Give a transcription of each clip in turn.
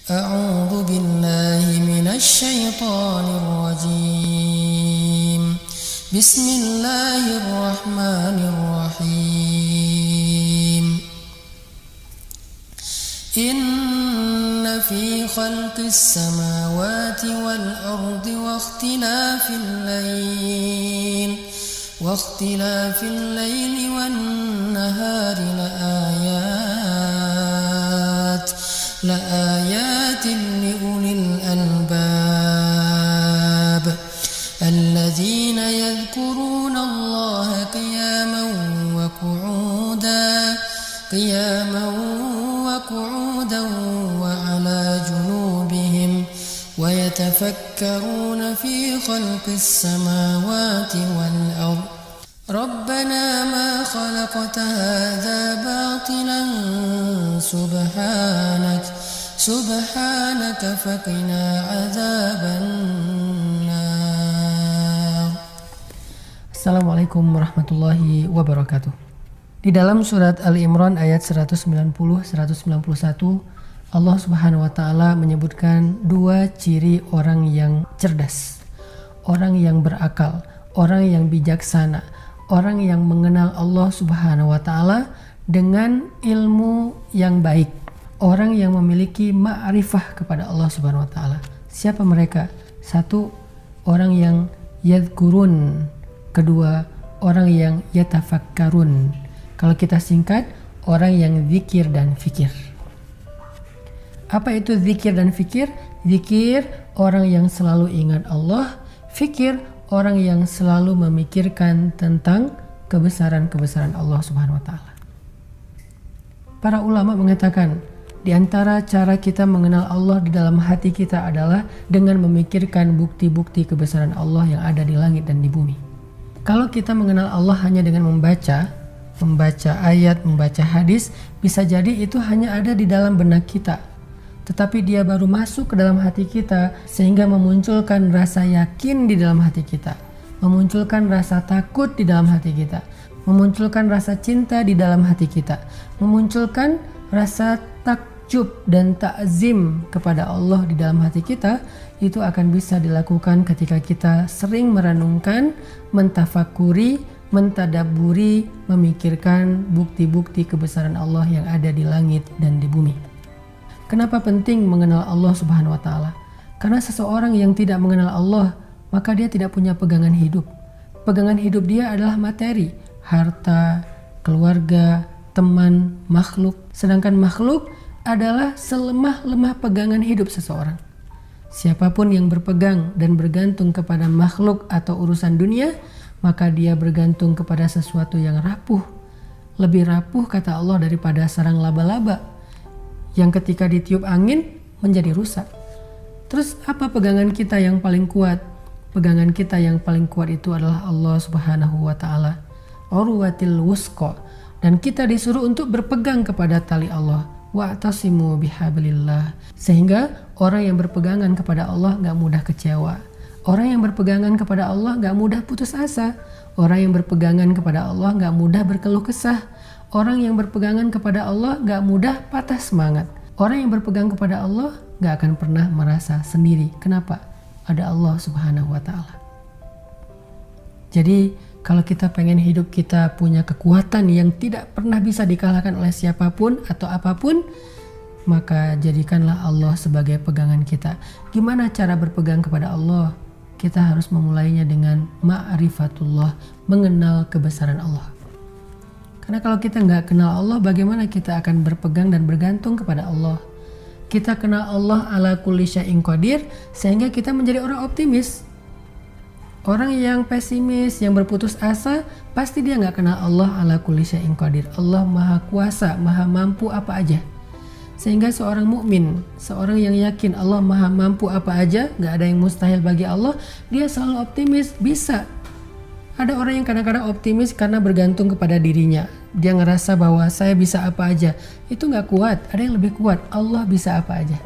أعوذ بالله من الشيطان الرجيم بسم الله الرحمن الرحيم إن في خلق السماوات والأرض واختلاف الليل والنهار لآيات لأولي الألباب الذين يذكرون الله قياما وقعودا وعلى جنوبهم ويتفكرون في خلق السماوات والأرض ربنا ما خلقت هذا باطلا سبحانك فقنا عذاب النار. Assalamualaikum warahmatullahi wabarakatuh. Di dalam surat Ali Imran ayat 190-191, Allah Subhanahu wa taala menyebutkan dua ciri orang yang cerdas, orang yang berakal, orang yang bijaksana, orang yang mengenal Allah Subhanahu wa taala dengan ilmu yang baik, orang yang memiliki ma'rifah kepada Allah Subhanahu wa taala. Siapa mereka? Satu, orang yang yadhkurun. Kedua, orang yang yatafakkarun. Kalau kita singkat, orang yang zikir dan fikir. Apa itu zikir dan fikir? Zikir, orang yang selalu ingat Allah. Fikir, orang yang selalu memikirkan tentang kebesaran-kebesaran Allah Subhanahu wa taala. Para ulama mengatakan, di antara cara kita mengenal Allah di dalam hati kita adalah dengan memikirkan bukti-bukti kebesaran Allah yang ada di langit dan di bumi. Kalau kita mengenal Allah hanya dengan membaca ayat, membaca hadis, bisa jadi itu hanya ada di dalam benak kita. Tetapi dia baru masuk ke dalam hati kita sehingga memunculkan rasa yakin di dalam hati kita, memunculkan rasa takut di dalam hati kita, memunculkan rasa cinta di dalam hati kita, memunculkan rasa takjub dan ta'zim kepada Allah di dalam hati kita. Itu akan bisa dilakukan ketika kita sering merenungkan, mentafakuri, mentadaburi, memikirkan bukti-bukti kebesaran Allah yang ada di langit dan di bumi. Kenapa penting mengenal Allah Subhanahu wa taala? Karena seseorang yang tidak mengenal Allah, maka dia tidak punya pegangan hidup. Pegangan hidup dia adalah materi, harta, keluarga, teman, makhluk. Sedangkan makhluk adalah selemah-lemah pegangan hidup seseorang. Siapapun yang berpegang dan bergantung kepada makhluk atau urusan dunia, maka dia bergantung kepada sesuatu yang rapuh. Lebih rapuh, kata Allah, daripada sarang laba-laba yang ketika ditiup angin menjadi rusak. Terus apa pegangan kita yang paling kuat? Pegangan kita yang paling kuat itu adalah Allah Subhanahu wa taala, urwatil wusqa. Dan kita disuruh untuk berpegang kepada tali Allah, wa'tasimu bihablillah. Sehingga orang yang berpegangan kepada Allah gak mudah kecewa. Orang yang berpegangan kepada Allah gak mudah putus asa. Orang yang berpegangan kepada Allah gak mudah berkeluh kesah. Orang yang berpegangan kepada Allah gak mudah patah semangat. Orang yang berpegang kepada Allah gak akan pernah merasa sendiri. Kenapa? Ada Allah Subhanahu wa ta'ala. Jadi kalau kita pengen hidup kita punya kekuatan yang tidak pernah bisa dikalahkan oleh siapapun atau apapun, maka jadikanlah Allah sebagai pegangan kita. Gimana cara berpegang kepada Allah? Kita harus memulainya dengan ma'rifatullah, mengenal kebesaran Allah. Karena kalau kita nggak kenal Allah, bagaimana kita akan berpegang dan bergantung kepada Allah? Kita kenal Allah ala kulli syai'in qadir, sehingga kita menjadi orang optimis. Orang yang pesimis, yang berputus asa, pasti dia nggak kenal Allah ala kulli syai'in qadir. Allah maha kuasa, maha mampu apa aja. Sehingga seorang mukmin, seorang yang yakin Allah maha mampu apa aja, nggak ada yang mustahil bagi Allah, dia selalu optimis, bisa. Ada orang yang kadang-kadang optimis karena bergantung kepada dirinya. Dia ngerasa bahwa saya bisa apa aja. Itu nggak kuat, ada yang lebih kuat. Allah bisa apa aja.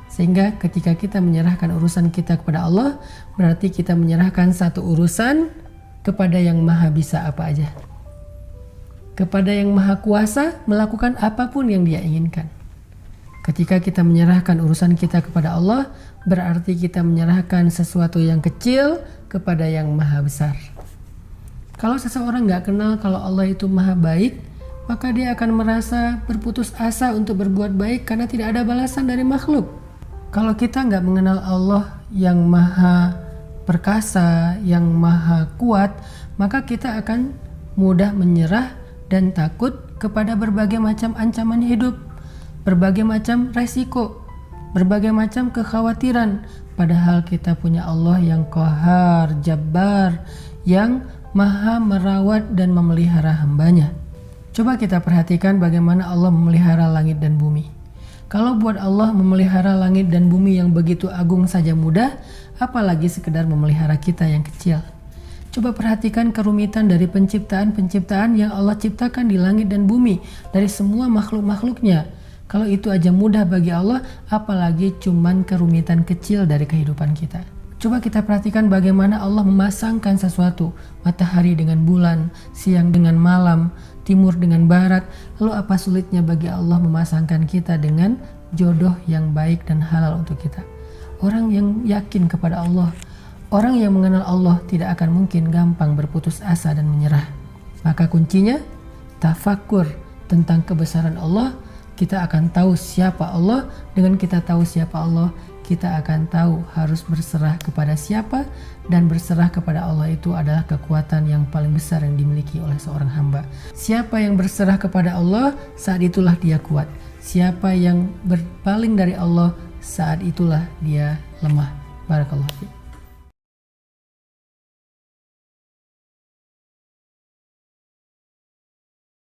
Sehingga ketika kita menyerahkan urusan kita kepada Allah, berarti kita menyerahkan satu urusan kepada yang maha bisa apa aja. Kepada yang maha kuasa melakukan apapun yang dia inginkan. Ketika kita menyerahkan urusan kita kepada Allah, berarti kita menyerahkan sesuatu yang kecil kepada yang maha besar. Kalau seseorang gak kenal kalau Allah itu maha baik, maka dia akan merasa berputus asa untuk berbuat baik karena tidak ada balasan dari makhluk. Kalau kita gak mengenal Allah yang maha perkasa, yang maha kuat, maka kita akan mudah menyerah dan takut kepada berbagai macam ancaman hidup, berbagai macam resiko, berbagai macam kekhawatiran. Padahal kita punya Allah yang Qahar, Jabbar, yang maha merawat dan memelihara hambanya. Coba kita perhatikan bagaimana Allah memelihara langit dan bumi. Kalau buat Allah memelihara langit dan bumi yang begitu agung saja mudah, apalagi sekedar memelihara kita yang kecil. Coba perhatikan kerumitan dari penciptaan-penciptaan yang Allah ciptakan di langit dan bumi, dari semua makhluk-makhluknya. Kalau itu aja mudah bagi Allah, apalagi cuman kerumitan kecil dari kehidupan kita. Coba kita perhatikan bagaimana Allah memasangkan sesuatu, matahari dengan bulan, siang dengan malam, timur dengan barat. Lalu apa sulitnya bagi Allah memasangkan kita dengan jodoh yang baik dan halal untuk kita? Orang yang yakin kepada Allah, orang yang mengenal Allah tidak akan mungkin gampang berputus asa dan menyerah. Maka kuncinya tafakur tentang kebesaran Allah. Kita akan tahu siapa Allah. Dengan kita tahu siapa Allah, kita akan tahu harus berserah kepada siapa, dan berserah kepada Allah itu adalah kekuatan yang paling besar yang dimiliki oleh seorang hamba. Siapa yang berserah kepada Allah, saat itulah dia kuat. Siapa yang berpaling dari Allah, saat itulah dia lemah. Barakallahu fiik.